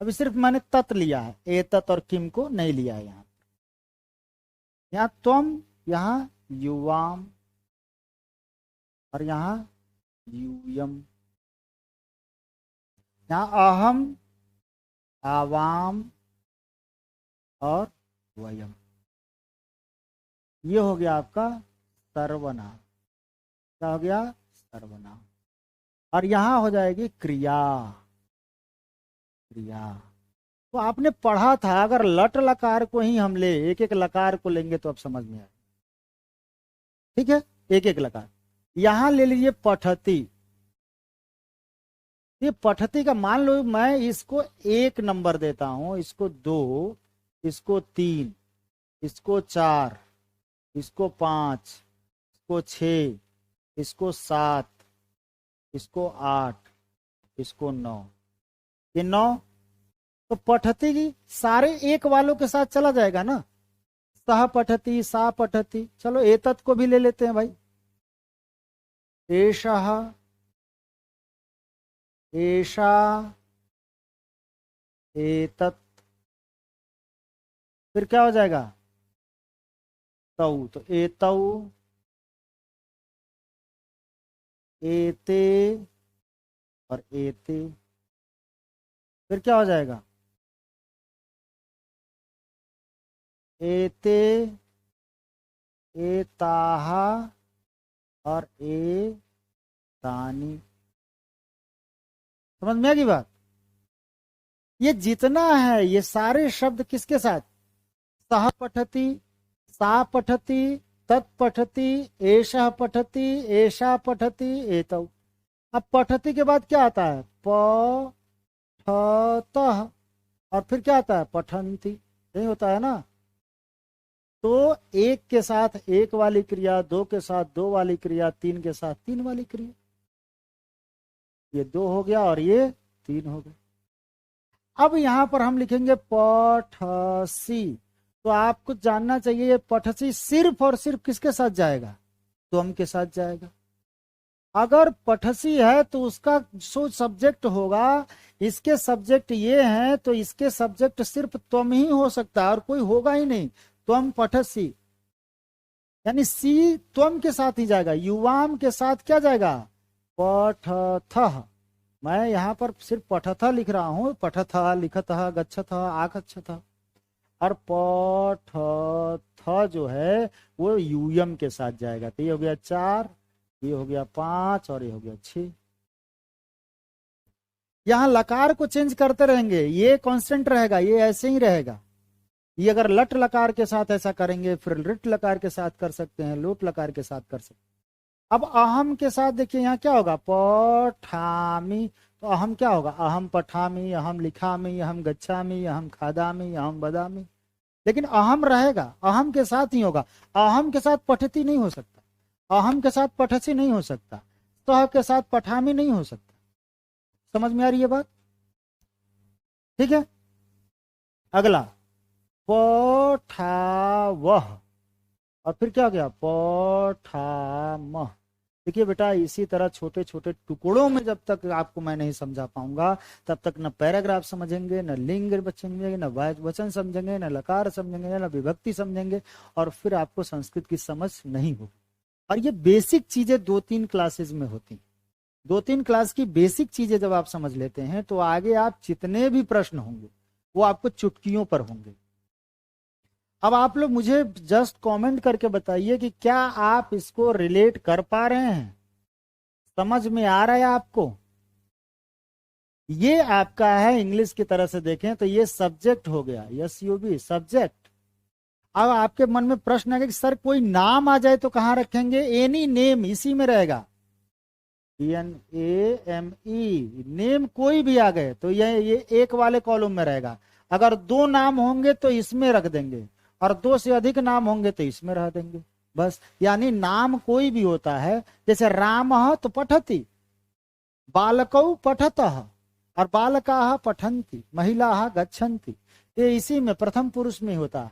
अभी सिर्फ मैंने तत् लिया है, ए तत् और किम को नहीं लिया है। यहाँ त्वम, यहाँ युवाम और यहाँ यूयम। यहाँ अहम, आवाम और वयम। ये हो गया आपका सर्वनाम। क्या हो गया? सर्वनाम। और यहां हो जाएगी क्रिया। क्रिया तो आपने पढ़ा था, अगर लट लकार को ही हम ले, एक एक लकार को लेंगे तो अब समझ में आए। ठीक है, एक एक लकार। यहां ले लीजिए पठती। ये पठती का मान लो मैं इसको 1 नंबर देता हूं, इसको 2, इसको 3, इसको 4, इसको 5, इसको 6, इसको 7, इसको 8, इसको 9। ये 9 तो पठती की सारे एक वालों के साथ चला जाएगा ना। सह पठती, सा पठती। चलो एतत् को भी ले लेते हैं भाई। एषः, एषा, एतत्। फिर क्या हो जाएगा? तौ। तो एतौ, एते और एते। फिर क्या हो जाएगा? एते, एताहा और एतानी। समझ में आ गई बात? ये जितना है ये सारे शब्द किसके साथ? सह पठती, सा पठती, तत् पठती, एषः पठती, एषा पठती, एतौ। अब पठती के बाद क्या आता है? प ठ तः। और फिर क्या आता है? पठन्ति। यही होता है ना। तो एक के साथ एक वाली क्रिया, 2 के साथ 2 वाली क्रिया, 3 के साथ 3 वाली क्रिया। ये 2 हो गया और ये 3 हो गया। अब यहां पर हम लिखेंगे पठसी। तो आपको जानना चाहिए ये पठसी सिर्फ और सिर्फ किसके साथ जाएगा? त्वम के साथ जाएगा। अगर पठसी है तो उसका जो सब्जेक्ट होगा, इसके सब्जेक्ट ये हैं तो इसके सब्जेक्ट सिर्फ त्वम ही हो सकता है और कोई होगा ही नहीं। त्वम पठसी, यानी सी त्वम के साथ ही जाएगा। युवाम के साथ क्या जाएगा? पठथ। मैं यहां पर सिर्फ पठथ लिख रहा हूं। पठथ, लिखत, गच्छथ, आगच्छथ। और पठथ जो है वो यूयम के साथ जाएगा। तो ये हो गया 4, ये हो गया 5 और ये हो गया 6। यहां लकार को चेंज करते रहेंगे, ये कांस्टेंट रहेगा, ये ऐसे ही रहेगा। ये अगर लट लकार के साथ ऐसा करेंगे, फिर लिट लकार के साथ कर सकते हैं, लोट लकार के साथ कर सकते हैं। अब अहम के साथ देखिए यहाँ क्या होगा? पठामी। तो अहम क्या होगा? अहम पठामी, अहम लिखामी, अहम गच्छामी, अहम खादामी, अहम बदामी। लेकिन अहम रहेगा, अहम के साथ ही होगा। अहम के साथ पठती नहीं हो सकता, अहम के साथ पठसी नहीं हो सकता, सह के साथ पठामी नहीं हो सकता। समझ में आ रही है बात? ठीक है, अगला पठावह। और फिर क्या हो गया? पठामह। देखिए बेटा, इसी तरह छोटे छोटे टुकड़ों में जब तक आपको मैं नहीं समझा पाऊंगा तब तक न पैराग्राफ समझेंगे, न लिंग बचेंगे, न वचन समझेंगे, न लकार समझेंगे, न विभक्ति समझेंगे, और फिर आपको संस्कृत की समझ नहीं होगी। और ये बेसिक चीजें 2-3 क्लासेस में होती। 2-3 क्लास की बेसिक चीजें जब आप समझ लेते हैं तो आगे आप जितने भी प्रश्न होंगे वो आपको चुटकियों पर होंगे। अब आप लोग मुझे जस्ट कमेंट करके बताइए कि क्या आप इसको रिलेट कर पा रहे हैं? समझ में आ रहा है आपको? ये आपका है, इंग्लिश की तरह से देखें तो ये सब्जेक्ट हो गया, SUB सब्जेक्ट। अब आपके मन में प्रश्न है कि सर कोई नाम आ जाए तो कहाँ रखेंगे? एनी नेम, इसी में रहेगा, NAME, नेम कोई भी आ गए तो ये एक वाले कॉलम में रहेगा। अगर दो नाम होंगे तो इसमें रख देंगे, और दो से अधिक नाम होंगे तो इसमें रख देंगे, बस। यानी नाम कोई भी होता है, जैसे राम तो पठति, बालकौ पठतः, और बालकाः पठन्ति, महिलाः गच्छन्ति, ये इसी में प्रथम पुरुष में होता है।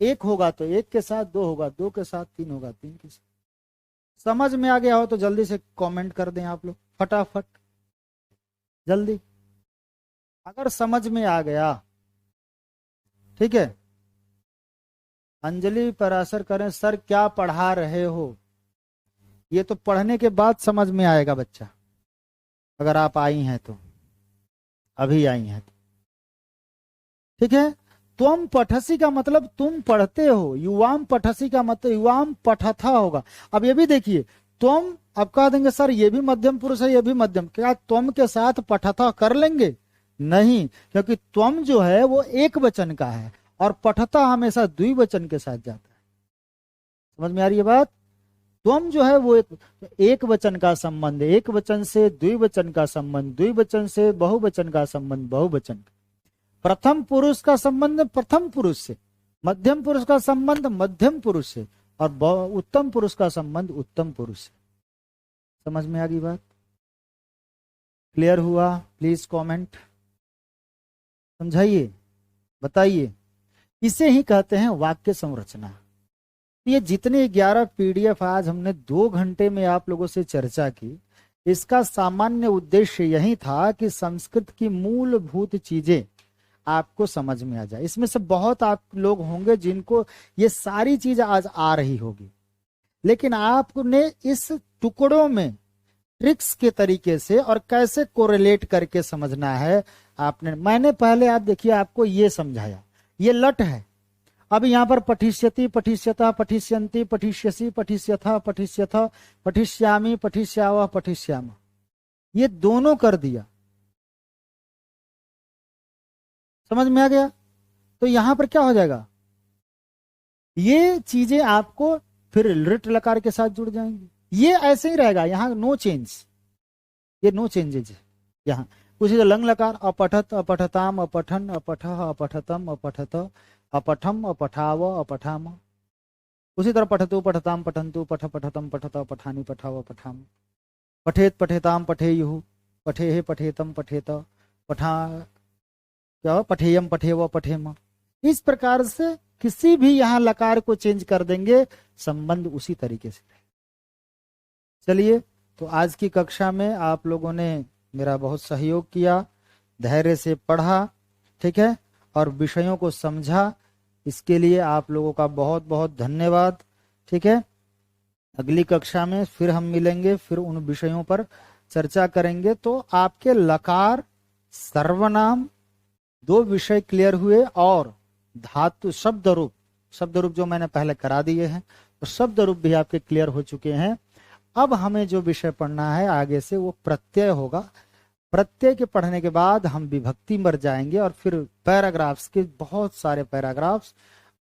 एक होगा तो एक के साथ, दो होगा दो के साथ, तीन होगा तीन के साथ। समझ में आ गया हो तो जल्दी से कमेंट कर दें आप लोग, फटाफट जल्दी, अगर समझ में आ गया। ठीक है, अंजलि पराशर करें, सर क्या पढ़ा रहे हो? ये तो पढ़ने के बाद समझ में आएगा बच्चा, अगर आप आई हैं तो, अभी आई हैं तो। ठीक है, तुम पठसी का मतलब तुम पढ़ते हो, युवाम पठसी का मतलब युवाम पठथा होगा। अब ये भी देखिए, तुम, अब कह देंगे सर ये भी मध्यम पुरुष है, ये भी मध्यम, क्या तुम के साथ पठथा कर लेंगे? नहीं, क्योंकि तुम जो है वो एक वचन का है, और पठता हमेशा द्विवचन के साथ जाता है। समझ में आ रही है बात? तुम जो है वो एक वचन का संबंध, एक वचन से द्विवचन का संबंध, द्विवचन से बहुवचन का संबंध, बहुवचन का। प्रथम पुरुष का संबंध प्रथम पुरुष से, मध्यम पुरुष का संबंध मध्यम पुरुष से, और उत्तम पुरुष का संबंध उत्तम पुरुष से। समझ में आ गई बात? क्लियर हुआ? प्लीज कमेंट, समझाइए, बताइए। इसे ही कहते हैं वाक्य संरचना। ये जितने 11 PDF आज हमने 2 घंटे में आप लोगों से चर्चा की, इसका सामान्य उद्देश्य यही था कि संस्कृत की मूलभूत चीजें आपको समझ में आ जाए। इसमें से बहुत आप लोग होंगे जिनको ये सारी चीज आज आ रही होगी, लेकिन आपने इस टुकड़ों में ट्रिक्स के तरीके से और कैसे कोरिलेट करके समझना है आपने, मैंने पहले आप देखिए आपको ये समझाया, ये लट है। अब यहाँ पर पठिष्यति, पठिष्यता, पठिष्यन्ति, पठिष्यसि, पठिष्यथा, पठिष्यथ, पठिष्यामि, पठिष्यावः, पठिष्याम, ये दोनों कर दिया। समझ में आ गया? तो यहां पर क्या हो जाएगा, ये चीजें आपको फिर लिट लकार के साथ जुड़ जाएंगी। ये ऐसे ही रहेगा, यहाँ नो चेंज, ये नो चेंजेज यहाँ। उसी तरह लंग लकार, अपठत, अपठताम, अपठन, अपठ, अपठतम, अपठत, अपठम, अपठाव, अपठाम। उसी तरह पठतु, पठताम, पठन्तु, पठ, पठतम, पठत, पठानि, पठाव, पठाम। पठेत, पठेताम, पठेयुः, पठेः, पठेतम, पठेत, पठा, क्या पठेयम, पठेव, पठेम। इस प्रकार से किसी भी यहाँ लकार को चेंज कर देंगे, संबंध उसी तरीके से। चलिए, तो आज की कक्षा में आप लोगों ने मेरा बहुत सहयोग किया, धैर्य से पढ़ा, ठीक है, और विषयों को समझा, इसके लिए आप लोगों का बहुत बहुत धन्यवाद। ठीक है, अगली कक्षा में फिर हम मिलेंगे, फिर उन विषयों पर चर्चा करेंगे। तो आपके लकार, सर्वनाम, 2 विषय क्लियर हुए, और धातु शब्द रूप जो मैंने पहले करा दिए हैं, तो शब्द रूप भी आपके क्लियर हो चुके हैं। अब हमें जो विषय पढ़ना है आगे से वो प्रत्यय होगा। प्रत्यय के पढ़ने के बाद हम विभक्ति मर जाएंगे, और फिर पैराग्राफ्स के बहुत सारे पैराग्राफ्स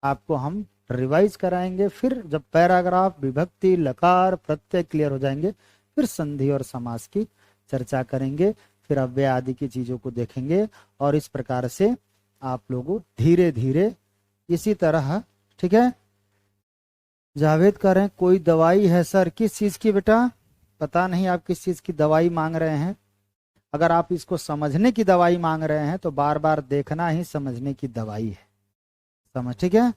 आपको हम रिवाइज कराएंगे। फिर जब पैराग्राफ, विभक्ति, लकार, प्रत्यय क्लियर हो जाएंगे, फिर संधि और समास की चर्चा करेंगे, फिर अव्यय आदि की चीजों को देखेंगे। और इस प्रकार से आप लोगों धीरे धीरे इसी तरह, ठीक है। जावेद कह रहे हैं कोई दवाई है सर? किस चीज की बेटा? पता नहीं आप किस चीज की दवाई मांग रहे हैं। अगर आप इसको समझने की दवाई मांग रहे हैं तो बार बार देखना ही समझने की दवाई है, समझ? ठीक है,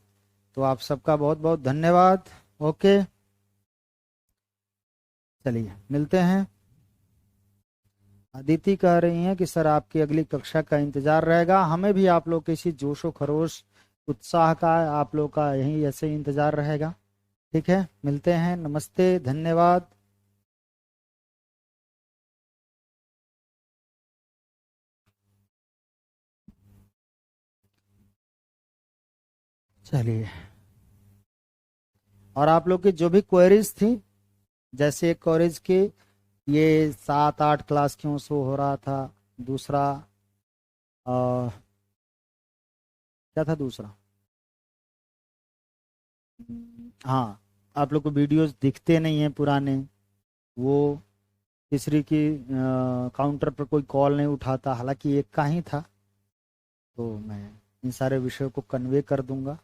तो आप सबका बहुत बहुत धन्यवाद। ओके, चलिए मिलते हैं। अदिति कह रही हैं कि सर आपकी अगली कक्षा का इंतजार रहेगा। हमें भी आप लोग के इसी जोशो खरोश उत्साह का, आप लोग का यही ऐसे ही इंतजार रहेगा। ठीक है, मिलते हैं। नमस्ते, धन्यवाद। चलिए, और आप लोग की जो भी क्वेरीज थी, जैसे क्वेरीज की ये 7-8 क्लास क्यों शो हो रहा था, दूसरा क्या था दूसरा? हाँ, आप लोग को वीडियोस दिखते नहीं हैं पुराने, वो तीसरी की काउंटर पर कोई कॉल नहीं उठाता, हालांकि एक का ही था। तो मैं इन सारे विषयों को कन्वे कर दूंगा,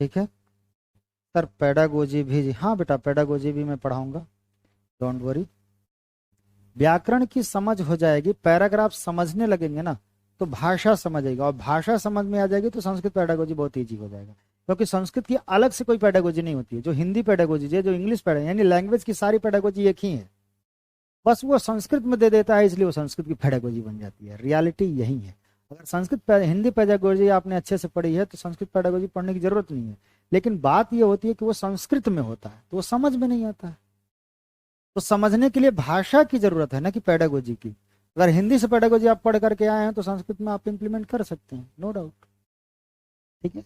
ठीक है सर। पेडागोजी भी जी, हाँ बेटा पेडागोजी भी मैं पढ़ाऊंगा, डोंट वरी। व्याकरण की समझ हो जाएगी, पैराग्राफ समझने लगेंगे ना तो भाषा समझ आएगी, और भाषा समझ में आ जाएगी तो संस्कृत पेडागोजी बहुत ईजी हो जाएगा। क्योंकि संस्कृत की अलग से कोई पेडागोजी नहीं होती है, जो हिंदी पेडागोजी है, जो इंग्लिश पेडागोजी, यानी लैंग्वेज की सारी पेडागोजी एक ही है, बस वो संस्कृत में दे देता है, इसलिए वो संस्कृत की पेडागोजी बन जाती है। रियलिटी यही है। अगर हिंदी पेडागोजी आपने अच्छे से पढ़ी है तो संस्कृत पेडागोजी पढ़ने की जरूरत नहीं है। लेकिन बात ये होती है कि वो संस्कृत में होता है तो वो समझ में नहीं आता है, तो समझने के लिए भाषा की जरूरत है ना कि पेडागोजी की। अगर हिंदी से पेडागोजी आप पढ़ करके आए हैं तो संस्कृत में आप इंप्लीमेंट कर सकते हैं, नो डाउट, ठीक है।